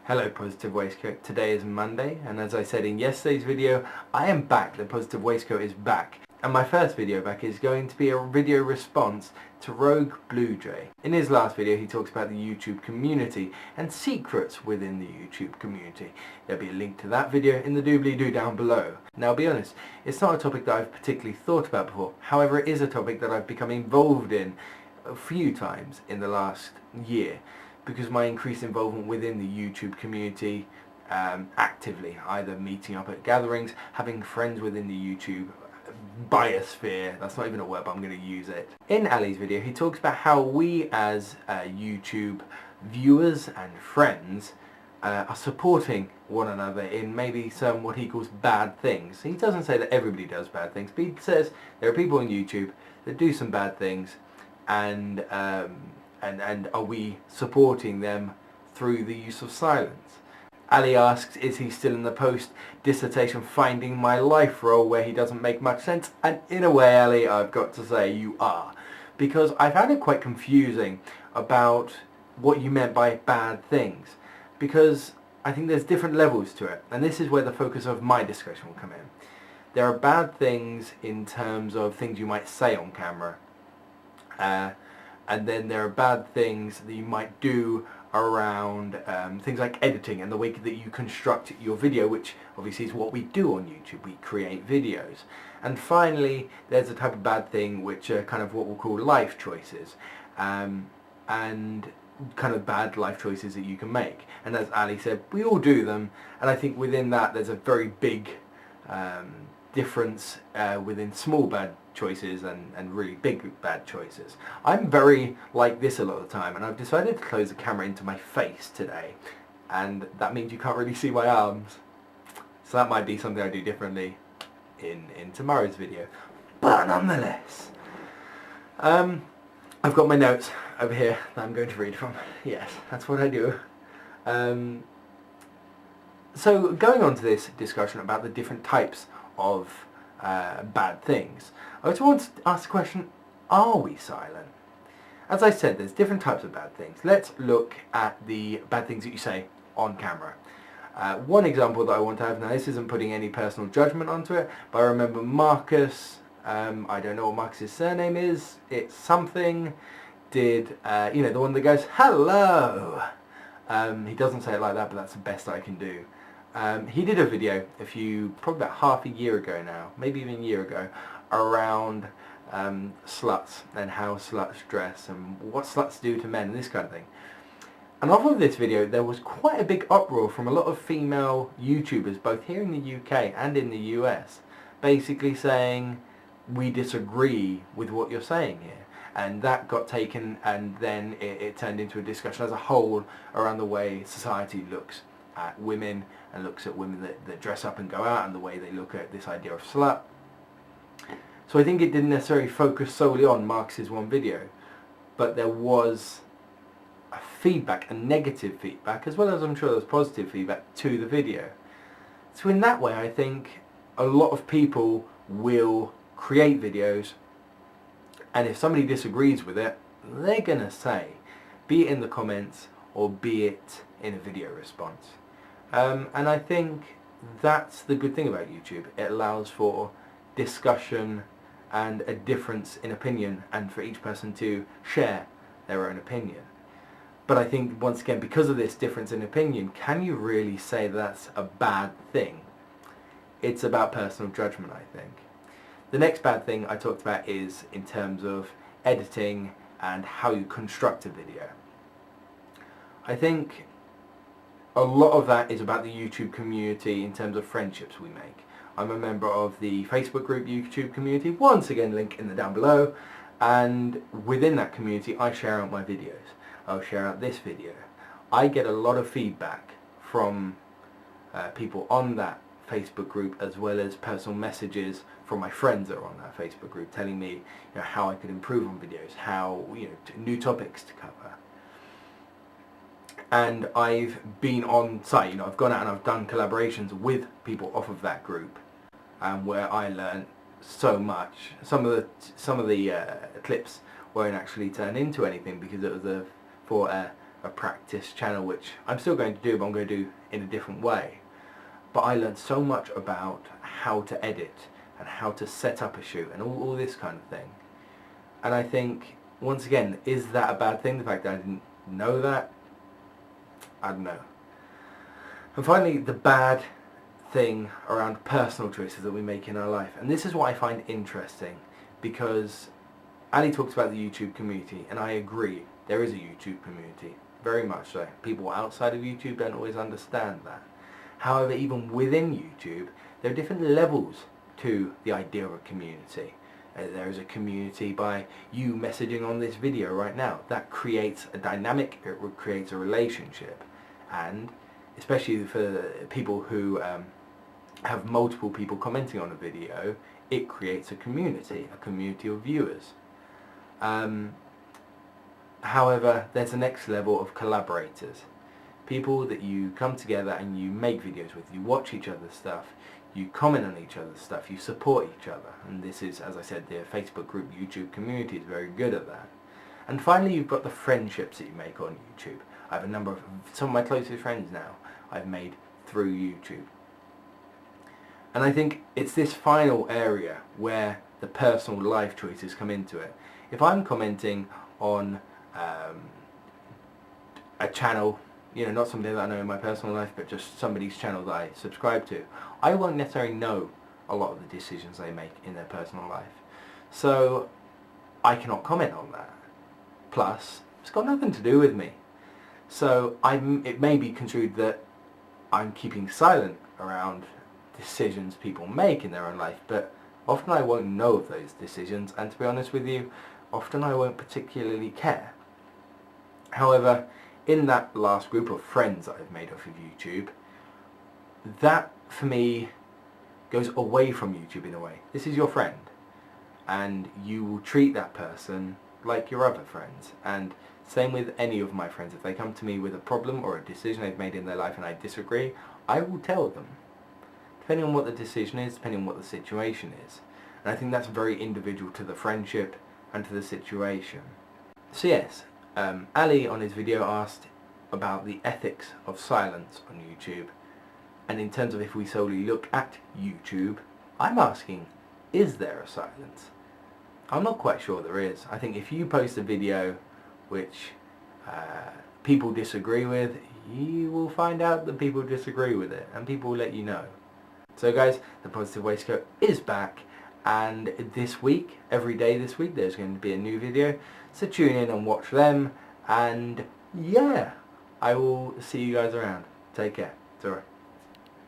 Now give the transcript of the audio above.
Hello Positive Waistcoat, today is Monday and as I said in yesterday's video, I am back, the Positive Waistcoat is back. And my first video back is going to be a video response to Roguebluejay. In his last video he talks about the YouTube community and secrets within the YouTube community. There'll be a link to that video in the doobly-doo down below. Now I'll be honest, it's not a topic that I've particularly thought about before, however it is a topic that I've become involved in a few times in the last year, because my increased involvement within the YouTube community, actively, either meeting up at gatherings, having friends within the YouTube biosphere, that's not even a word but I'm going to use it. In Ali's video he talks about how we as YouTube viewers and friends are supporting one another in maybe some what he calls bad things. He doesn't say that everybody does bad things, but he says there are people on YouTube that do some bad things, and are we supporting them through the use of silence? Ali asks, is he still in the post-dissertation Finding My Life role where he doesn't make much sense? And in a way, Ali, I've got to say you are. Because I found it quite confusing about what you meant by bad things. Because I think there's different levels to it. And this is where the focus of my discussion will come in. There are bad things in terms of things you might say on camera. And then there are bad things that you might do around things like editing and the way that you construct your video, which obviously is what we do on YouTube. We create videos. And finally, there's a type of bad thing which are kind of what we'll call life choices, and kind of bad life choices that you can make. And as Ali said, we all do them, and I think within that there's a very big difference within small bad choices and really big bad choices. I'm very like this a lot of the time, and I've decided to close the camera into my face today, and that means you can't really see my arms, so that might be something I do differently in tomorrow's video. But nonetheless, I've got my notes over here that I'm going to read from. Yes, that's what I do. So going on to this discussion about the different types of bad things, I just want to ask the question, are we silent? As I said, there's different types of bad things. Let's look at the bad things that you say on camera. One example that I want to have, now this isn't putting any personal judgment onto it, but I remember Marcus, I don't know what Marcus's surname is, it's something, did, you know, the one that goes, hello! He doesn't say it like that, but that's the best I can do. He did a video probably about half a year ago now, maybe even a year ago, around sluts and how sluts dress and what sluts do to men and this kind of thing. And off of this video there was quite a big uproar from a lot of female YouTubers, both here in the UK and in the US, basically saying, we disagree with what you're saying here. And that got taken, and then it turned into a discussion as a whole around the way society looks at women and looks at women that dress up and go out, and the way they look at this idea of slut. So I think it didn't necessarily focus solely on Marcus's one video, but there was a feedback, a negative feedback, as well as I'm sure there was positive feedback to the video. So in that way I think a lot of people will create videos, and if somebody disagrees with it, they're gonna say, be it in the comments or be it in a video response. And I think that's the good thing about YouTube. It allows for discussion and a difference in opinion, and for each person to share their own opinion. But I think once again, because of this difference in opinion, can you really say that's a bad thing? It's about personal judgment, I think. The next bad thing I talked about is in terms of editing and how you construct a video. I think a lot of that is about the YouTube community in terms of friendships we make. I'm a member of the Facebook group YouTube community, once again link in the down below, and within that community I share out my videos. I'll share out this video. I get a lot of feedback from people on that Facebook group, as well as personal messages from my friends that are on that Facebook group telling me, you know, how I could improve on videos, how, you know, new topics to cover. And I've been on site, you know, I've gone out and I've done collaborations with people off of that group, where I learned so much. Some of the clips won't actually turn into anything because it was for a a practice channel, which I'm still going to do, but I'm going to do in a different way. But I learned so much about how to edit and how to set up a shoot and all this kind of thing. And I think, once again, is that a bad thing? The fact that I didn't know that? I don't know. And finally, the bad thing around personal choices that we make in our life. And this is what I find interesting, because Ali talks about the YouTube community, and I agree, there is a YouTube community, very much so. People outside of YouTube don't always understand that. However, even within YouTube, there are different levels to the idea of a community. There is a community by you messaging on this video right now. That creates a dynamic, it creates a relationship. And especially for people who have multiple people commenting on a video, it creates a community of viewers. However, there's the next level of collaborators. People that you come together and you make videos with, you watch each other's stuff, you comment on each other's stuff, you support each other. And this is, as I said, the Facebook group YouTube community is very good at that. And finally, you've got the friendships that you make on YouTube. I have a number of, some of my closest friends now I've made through YouTube. And I think it's this final area where the personal life choices come into it. If I'm commenting on a channel, you know, not something that I know in my personal life, but just somebody's channel that I subscribe to, I won't necessarily know a lot of the decisions they make in their personal life. So I cannot comment on that. Plus, it's got nothing to do with me. So it may be construed that I'm keeping silent around decisions people make in their own life, but often I won't know of those decisions, and to be honest with you, often I won't particularly care. However, in that last group of friends that I've made off of YouTube, that for me goes away from YouTube in a way. This is your friend, and you will treat that person like your other friends. And same with any of my friends. If they come to me with a problem or a decision they've made in their life and I disagree, I will tell them, depending on what the decision is, depending on what the situation is. And I think that's very individual to the friendship and to the situation. So yes, Ali on his video asked about the ethics of silence on YouTube. And in terms of if we solely look at YouTube, I'm asking, is there a silence? I'm not quite sure there is. I think if you post a video which people disagree with, you will find out that people disagree with it, and people will let you know. So guys, the Positive Waistcoat is back, and this week, every day this week, there's going to be a new video, so tune in and watch them, and yeah, I will see you guys around. Take care. It's alright.